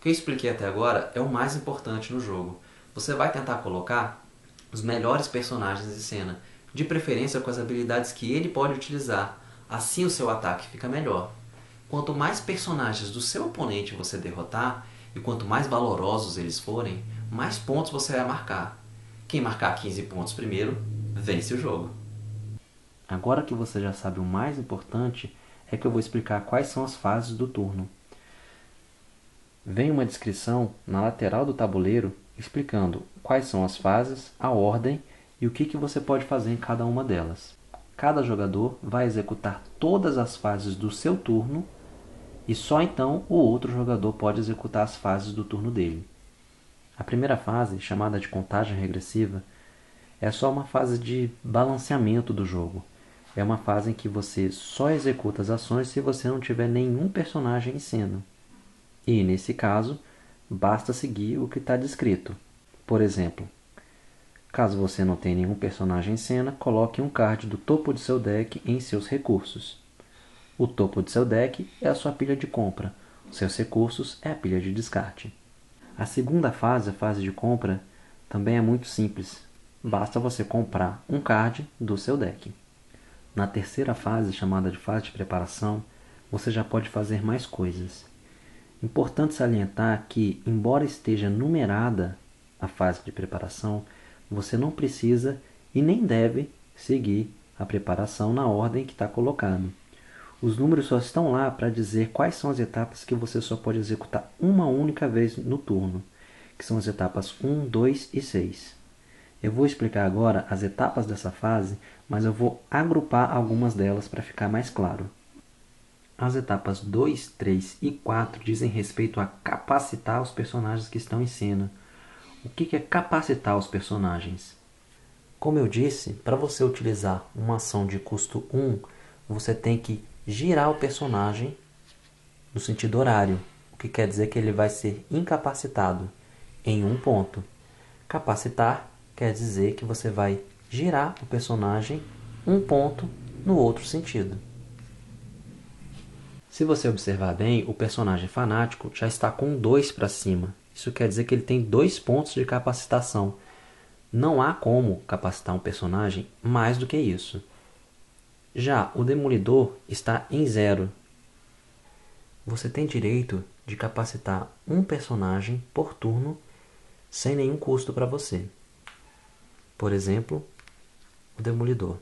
que eu expliquei até agora é o mais importante no jogo. Você vai tentar colocar os melhores personagens em cena, de preferência com as habilidades que ele pode utilizar. Assim o seu ataque fica melhor. Quanto mais personagens do seu oponente você derrotar, e quanto mais valorosos eles forem, mais pontos você vai marcar. Quem marcar 15 pontos primeiro, vence o jogo. Agora que você já sabe o mais importante, é que eu vou explicar quais são as fases do turno. Vem uma descrição na lateral do tabuleiro explicando quais são as fases, a ordem e o que você pode fazer em cada uma delas. Cada jogador vai executar todas as fases do seu turno e só então o outro jogador pode executar as fases do turno dele. A primeira fase, chamada de contagem regressiva, é só uma fase de balanceamento do jogo. É uma fase em que você só executa as ações se você não tiver nenhum personagem em cena. E, nesse caso, basta seguir o que está descrito. Por exemplo, caso você não tenha nenhum personagem em cena, coloque um card do topo de seu deck em seus recursos. O topo de seu deck é a sua pilha de compra. Os seus recursos é a pilha de descarte. A segunda fase, a fase de compra, também é muito simples. Basta você comprar um card do seu deck. Na terceira fase, chamada de fase de preparação, você já pode fazer mais coisas. Importante salientar que, embora esteja numerada a fase de preparação, você não precisa e nem deve seguir a preparação na ordem que está colocado. Os números só estão lá para dizer quais são as etapas que você só pode executar uma única vez no turno, que são as etapas 1, 2 e 6. Eu vou explicar agora as etapas dessa fase, mas eu vou agrupar algumas delas para ficar mais claro. As etapas 2, 3 e 4 dizem respeito a capacitar os personagens que estão em cena. O que é capacitar os personagens? Como eu disse, para você utilizar uma ação de custo 1, você tem que girar o personagem no sentido horário, o que quer dizer que ele vai ser incapacitado em um ponto. Capacitar quer dizer que você vai girar o personagem um ponto no outro sentido. Se você observar bem, o personagem fanático já está com 2 para cima. Isso quer dizer que ele tem 2 pontos de capacitação. Não há como capacitar um personagem mais do que isso. Já o Demolidor está em 0. Você tem direito de capacitar um personagem por turno sem nenhum custo para você. Por exemplo, o Demolidor.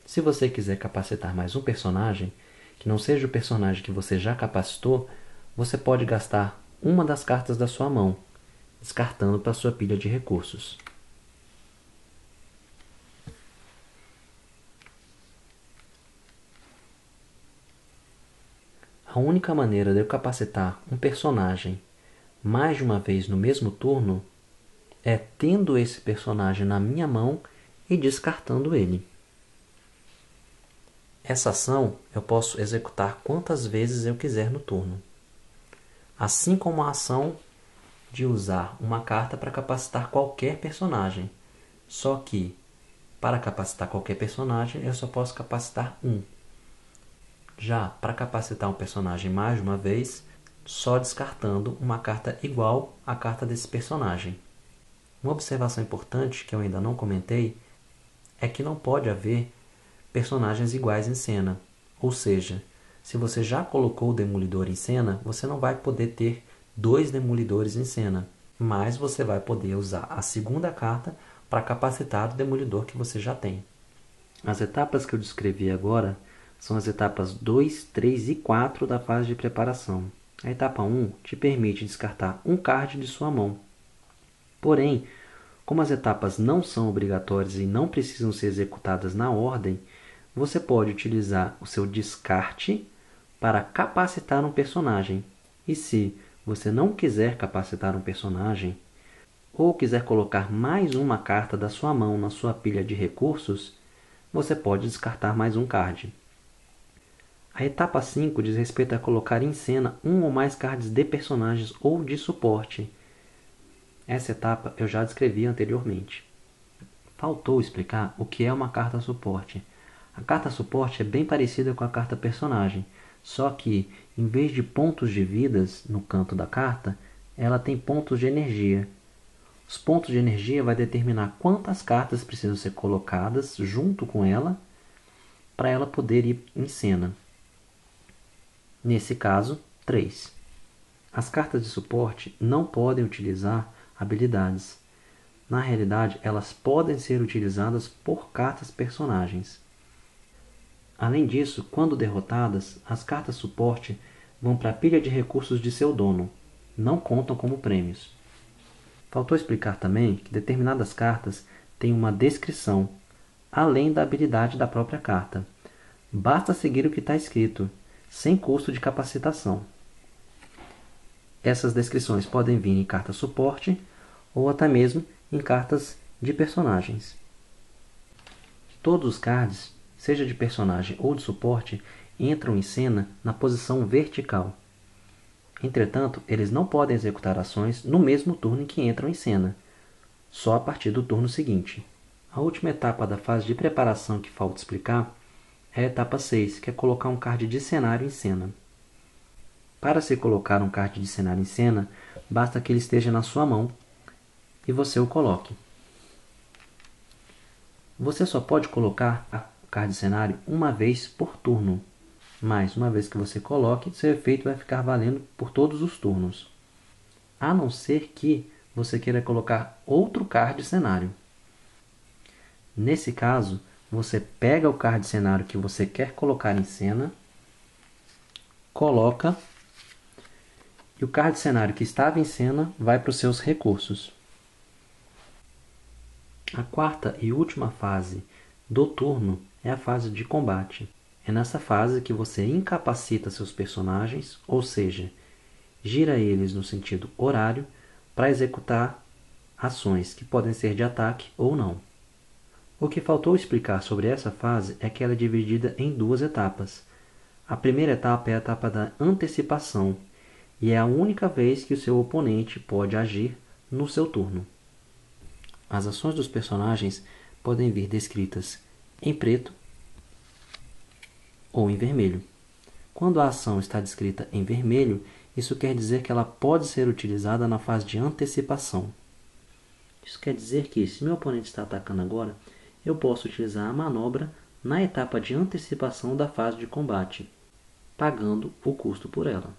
Se você quiser capacitar mais um personagem, que não seja o personagem que você já capacitou, você pode gastar uma das cartas da sua mão, descartando para sua pilha de recursos. A única maneira de eu capacitar um personagem mais de uma vez no mesmo turno é tendo esse personagem na minha mão e descartando ele. Essa ação eu posso executar quantas vezes eu quiser no turno. Assim como a ação de usar uma carta para capacitar qualquer personagem. Só que, para capacitar qualquer personagem, eu só posso capacitar um. Já para capacitar um personagem mais de uma vez, só descartando uma carta igual à carta desse personagem. Uma observação importante que eu ainda não comentei é que não pode haver personagens iguais em cena. Ou seja, se você já colocou o Demolidor em cena, você não vai poder ter 2 Demolidores em cena, mas você vai poder usar a segunda carta para capacitar o Demolidor que você já tem. As etapas que eu descrevi agora são as etapas 2, 3 e 4 da fase de preparação. A etapa 1 te permite descartar um card de sua mão. Porém, como as etapas não são obrigatórias e não precisam ser executadas na ordem, você pode utilizar o seu descarte para capacitar um personagem. E se você não quiser capacitar um personagem, ou quiser colocar mais uma carta da sua mão na sua pilha de recursos, você pode descartar mais um card. A etapa 5 diz respeito a colocar em cena um ou mais cards de personagens ou de suporte. Essa etapa eu já descrevi anteriormente. Faltou explicar o que é uma carta suporte. A carta suporte é bem parecida com a carta personagem, só que em vez de pontos de vidas no canto da carta, ela tem pontos de energia. Os pontos de energia vai determinar quantas cartas precisam ser colocadas junto com ela para ela poder ir em cena. Nesse caso, 3. As cartas de suporte não podem utilizar habilidades. Na realidade, elas podem ser utilizadas por cartas personagens. Além disso, quando derrotadas, as cartas suporte vão para a pilha de recursos de seu dono. Não contam como prêmios. Faltou explicar também que determinadas cartas têm uma descrição, além da habilidade da própria carta. Basta seguir o que está escrito, sem custo de capacitação. Essas descrições podem vir em cartas suporte ou até mesmo em cartas de personagens. Todos os cards, seja de personagem ou de suporte, entram em cena na posição vertical. Entretanto, eles não podem executar ações no mesmo turno em que entram em cena, só a partir do turno seguinte. A última etapa da fase de preparação que falta explicar é a etapa 6, que é colocar um card de cenário em cena. Para se colocar um card de cenário em cena, basta que ele esteja na sua mão e você o coloque. Você só pode colocar o card de cenário uma vez por turno, mas uma vez que você coloque, seu efeito vai ficar valendo por todos os turnos, a não ser que você queira colocar outro card de cenário. Nesse caso, você pega o card de cenário que você quer colocar em cena, coloca, e o card de cenário que estava em cena vai para os seus recursos. A quarta e última fase do turno é a fase de combate. É nessa fase que você incapacita seus personagens, ou seja, gira eles no sentido horário para executar ações que podem ser de ataque ou não. O que faltou explicar sobre essa fase é que ela é dividida em duas etapas. A primeira etapa é a etapa da antecipação, e é a única vez que o seu oponente pode agir no seu turno. As ações dos personagens podem vir descritas em preto ou em vermelho. Quando a ação está descrita em vermelho, isso quer dizer que ela pode ser utilizada na fase de antecipação. Isso quer dizer que, se meu oponente está atacando agora, eu posso utilizar a manobra na etapa de antecipação da fase de combate, pagando o custo por ela.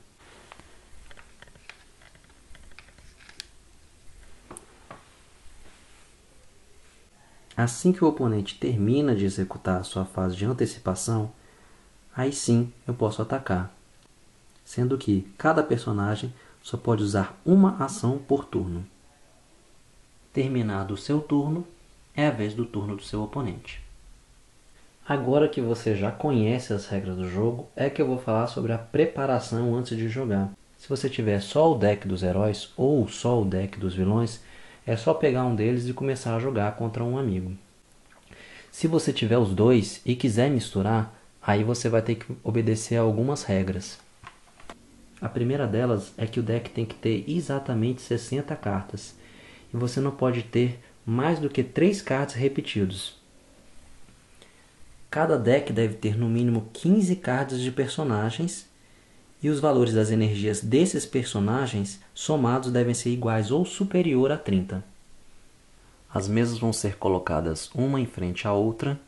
Assim que o oponente termina de executar a sua fase de antecipação, aí sim eu posso atacar, sendo que cada personagem só pode usar uma ação por turno. Terminado o seu turno, é a vez do turno do seu oponente. Agora que você já conhece as regras do jogo, é que eu vou falar sobre a preparação antes de jogar. Se você tiver só o deck dos heróis ou só o deck dos vilões, é só pegar um deles e começar a jogar contra um amigo. Se você tiver os dois e quiser misturar, aí você vai ter que obedecer a algumas regras. A primeira delas é que o deck tem que ter exatamente 60 cartas. E você não pode ter mais do que 3 cards repetidos. Cada deck deve ter no mínimo 15 cards de personagens. E os valores das energias desses personagens somados devem ser iguais ou superior a 30. As mesas vão ser colocadas uma em frente à outra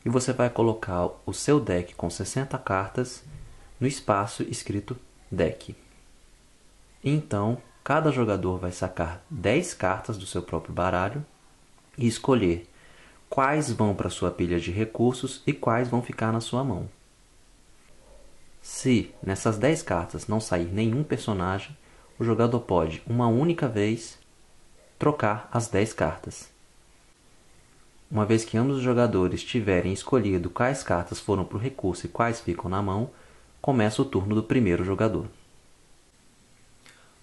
e você vai colocar o seu deck com 60 cartas no espaço escrito deck. Então, cada jogador vai sacar 10 cartas do seu próprio baralho e escolher quais vão para sua pilha de recursos e quais vão ficar na sua mão. Se nessas 10 cartas não sair nenhum personagem, o jogador pode, uma única vez, trocar as 10 cartas. Uma vez que ambos os jogadores tiverem escolhido quais cartas foram para o recurso e quais ficam na mão, começa o turno do primeiro jogador.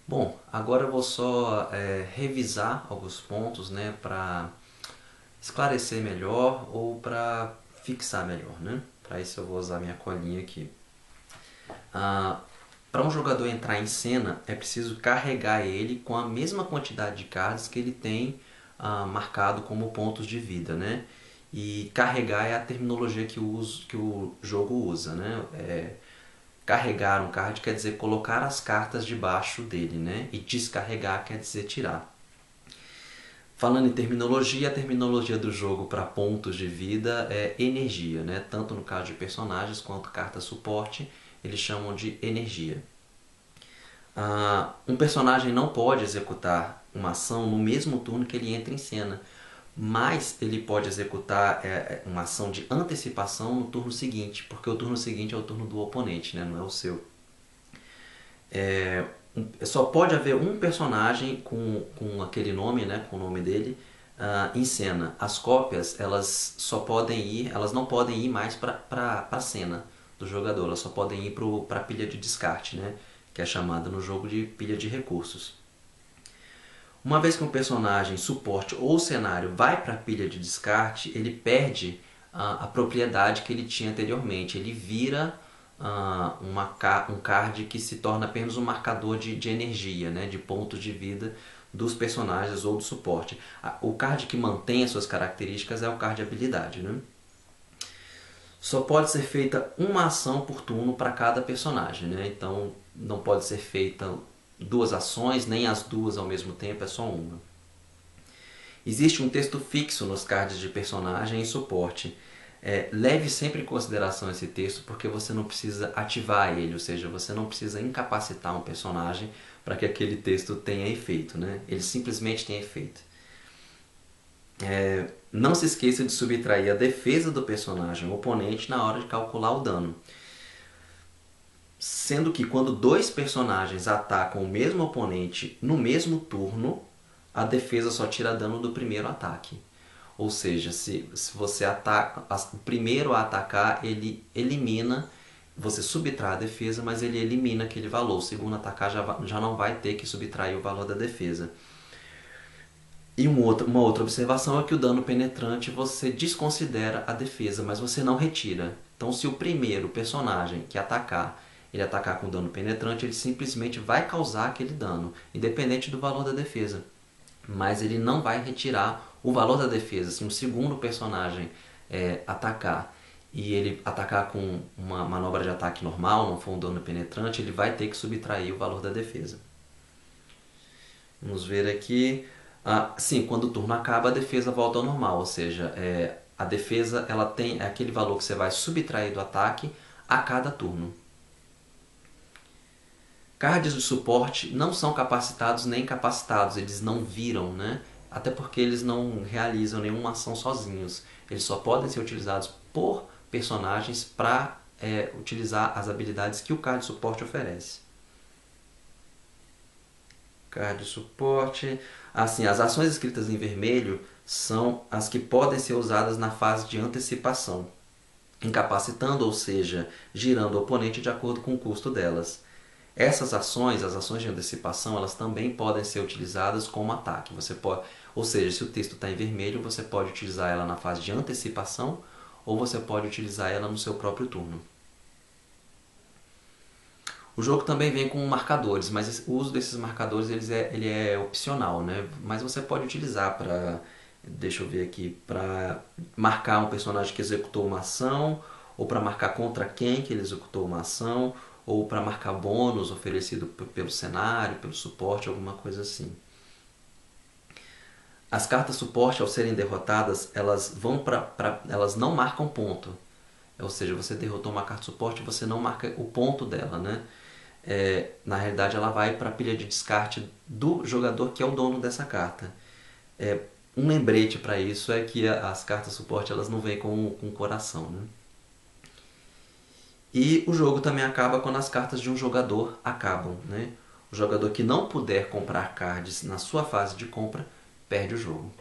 Bom, agora eu vou só revisar alguns pontos, né, para esclarecer melhor ou para fixar melhor, né? Para isso eu vou usar minha colinha aqui. Para um jogador entrar em cena, é preciso carregar ele com a mesma quantidade de cards que ele tem marcado como pontos de vida, né? E carregar é a terminologia que o jogo usa, né? Carregar um card quer dizer colocar as cartas debaixo dele, né? E descarregar quer dizer tirar. Falando em terminologia, a terminologia do jogo para pontos de vida é energia, né? Tanto no caso de personagens quanto carta suporte, eles chamam de energia. Um personagem não pode executar uma ação no mesmo turno que ele entra em cena, mas ele pode executar uma ação de antecipação no turno seguinte, porque o turno seguinte é o turno do oponente, né? Não é o seu. Só pode haver um personagem com aquele nome, né? Com o nome dele, em cena. As cópias, elas não podem ir mais para a cena do jogador, elas só podem ir para a pilha de descarte, né? Que é chamada no jogo de pilha de recursos. Uma vez que um personagem, suporte ou cenário vai para a pilha de descarte, ele perde a propriedade que ele tinha anteriormente. Ele vira um card que se torna apenas um marcador de energia, né, de pontos de vida dos personagens ou do suporte. O card que mantém as suas características é o card de habilidade, né? Só pode ser feita uma ação por turno para cada personagem, né? Então não pode ser feita duas ações, nem as duas ao mesmo tempo, é só uma. Existe um texto fixo nos cards de personagem e suporte. Leve sempre em consideração esse texto, porque você não precisa ativar ele, ou seja, você não precisa incapacitar um personagem para que aquele texto tenha efeito, né? Ele simplesmente tem efeito. Não se esqueça de subtrair a defesa do personagem oponente na hora de calcular o dano. Sendo que quando dois personagens atacam o mesmo oponente no mesmo turno, a defesa só tira dano do primeiro ataque. Ou seja, se você ataca, o primeiro a atacar, ele elimina, você subtrai a defesa, mas ele elimina aquele valor. O segundo a atacar já não vai ter que subtrair o valor da defesa. E uma outra observação é que o dano penetrante você desconsidera a defesa, mas você não retira. Então se o primeiro personagem que atacar, ele atacar com dano penetrante, ele simplesmente vai causar aquele dano, independente do valor da defesa. Mas ele não vai retirar o valor da defesa. Se um segundo personagem atacar e ele atacar com uma manobra de ataque normal, não for um dano penetrante, ele vai ter que subtrair o valor da defesa. Vamos ver aqui. Sim, quando o turno acaba, a defesa volta ao normal, ou seja, a defesa ela tem aquele valor que você vai subtrair do ataque a cada turno. Cards de suporte não são capacitados nem incapacitados, eles não viram, né? Até porque eles não realizam nenhuma ação sozinhos. Eles só podem ser utilizados por personagens para utilizar as habilidades que o card de suporte oferece. Card de suporte. Assim, as ações escritas em vermelho são as que podem ser usadas na fase de antecipação, incapacitando, ou seja, girando o oponente de acordo com o custo delas. Essas ações, as ações de antecipação, elas também podem ser utilizadas como ataque. Ou seja, se o texto está em vermelho, você pode utilizar ela na fase de antecipação ou você pode utilizar ela no seu próprio turno. O jogo também vem com marcadores, mas o uso desses marcadores ele é opcional, né? Mas você pode utilizar para, deixa eu ver aqui, para marcar um personagem que executou uma ação, ou para marcar contra quem que ele executou uma ação, ou para marcar bônus oferecido pelo cenário, pelo suporte, alguma coisa assim. As cartas suporte, ao serem derrotadas, elas não marcam ponto. Ou seja, você derrotou uma carta suporte, você não marca o ponto dela, né? Na realidade, ela vai para a pilha de descarte do jogador que é o dono dessa carta. Um lembrete para isso é que as cartas suporte elas não vêm com coração, né? E o jogo também acaba quando as cartas de um jogador acabam, né? O jogador que não puder comprar cards na sua fase de compra perde o jogo.